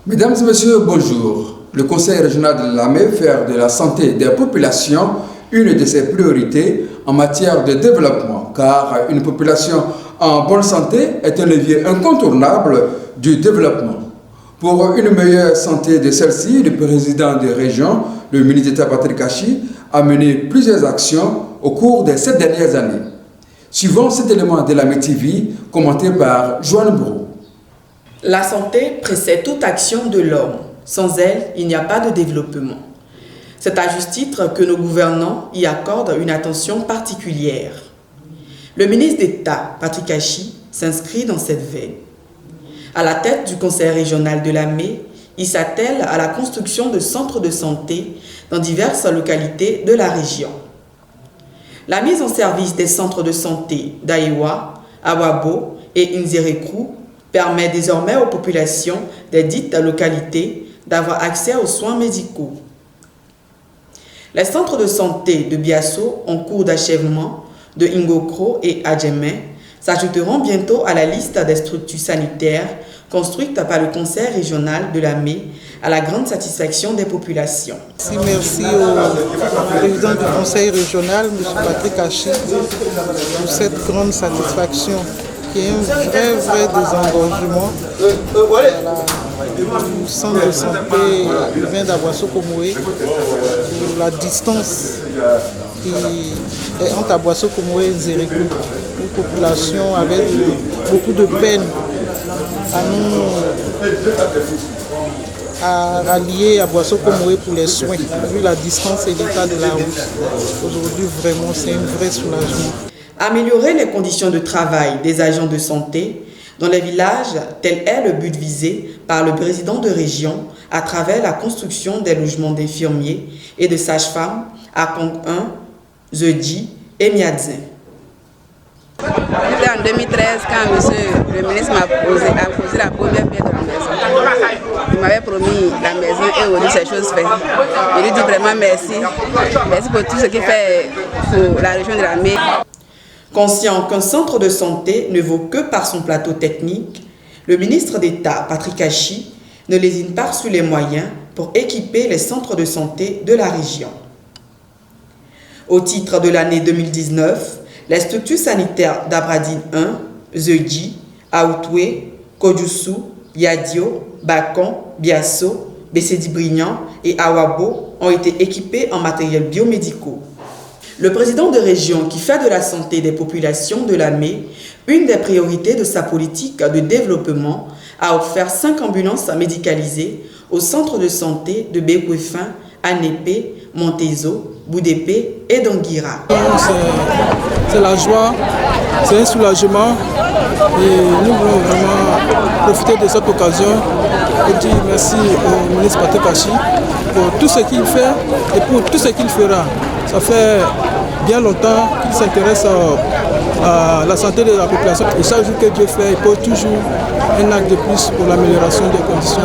Mesdames et messieurs, bonjour. Le Conseil régional de Lamé fait de la santé des populations une de ses priorités en matière de développement, car une population en bonne santé est un levier incontournable du développement. Pour une meilleure santé de celle-ci, le président de région, le ministre d'État Patrick Achi, a mené plusieurs actions au cours des 7 dernières années. Suivons cet élément de Lamé TV, commenté par Joanne Brou. La santé précède toute action de l'homme. Sans elle, il n'y a pas de développement. C'est à juste titre que nos gouvernants y accordent une attention particulière. Le ministre d'État, Patrick Achi, s'inscrit dans cette veine. À la tête du Conseil régional de Lamé, il s'attelle à la construction de centres de santé dans diverses localités de la région. La mise en service des centres de santé d'Aïwa, Awabo et Nzerekou permet désormais aux populations des dites localités d'avoir accès aux soins médicaux. Les centres de santé de Biasso en cours d'achèvement de Ingokro et Adjemé s'ajouteront bientôt à la liste des structures sanitaires construites par le Conseil régional de Lamé à la grande satisfaction des populations. Merci au président du Conseil régional, M. Patrick Achi, pour cette grande satisfaction qui est un vrai désengorgement du centre de santé vient d'Aboisseau-Komoué, pour la distance qui est entre Aboisseau-Komoué et Nzerekou, une population avec beaucoup de peine à rallier Aboisseau-Komoué pour les soins, vu la distance et l'état de la route. Aujourd'hui, vraiment, c'est un vrai soulagement. Améliorer les conditions de travail des agents de santé dans les villages, tel est le but visé par le président de région à travers la construction des logements d'infirmiers et de sages-femmes à Pong 1, Zeudi et Miadzin. C'était en 2013 quand le ministre m'a posé la première pierre de la maison. Il m'avait promis la maison et aujourd'hui ces choses faites. Je lui dis vraiment merci. Merci pour tout ce qu'il fait pour la région de Lamé. Conscient qu'un centre de santé ne vaut que par son plateau technique, le ministre d'État, Patrick Achi, ne lésine pas sur les moyens pour équiper les centres de santé de la région. Au titre de l'année 2019, les structures sanitaires d'Abradine 1, Zeudi, Aoutoué, Kodjoussou, Yadio, Bakon, Biasso, Bessedi-Brignan et Awabo ont été équipées en matériel biomédicaux. Le président de région qui fait de la santé des populations de Lamé une des priorités de sa politique de développement a offert 5 ambulances médicalisées au centre de santé de Bekwefin, Anépé, Montezo, Boudépé et Danguira. C'est la joie, c'est un soulagement et nous voulons vraiment profiter de cette occasion pour dire merci au ministre Patrick Achi pour tout ce qu'il fait et pour tout ce qu'il fera. Ça fait bien longtemps qu'il s'intéresse à la santé de la population. Et chaque jour que Dieu fait, il pose toujours un acte de plus pour l'amélioration des conditions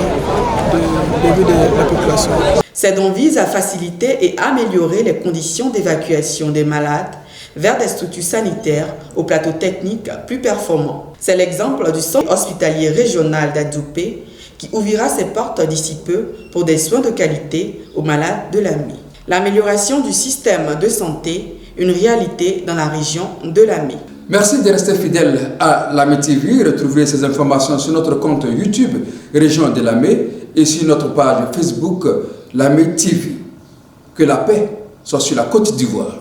de vie de la population. Ces dons visent à faciliter et améliorer les conditions d'évacuation des malades vers des structures sanitaires au plateau technique plus performant. C'est l'exemple du centre hospitalier régional d'Adjoupé qui ouvrira ses portes d'ici peu pour des soins de qualité aux malades de Lamé. L'amélioration du système de santé, une réalité dans la région de Lamé. Merci de rester fidèle à Lamé TV. Retrouvez ces informations sur notre compte YouTube Région de Lamé et sur notre page Facebook Lamé TV. Que la paix soit sur la Côte d'Ivoire.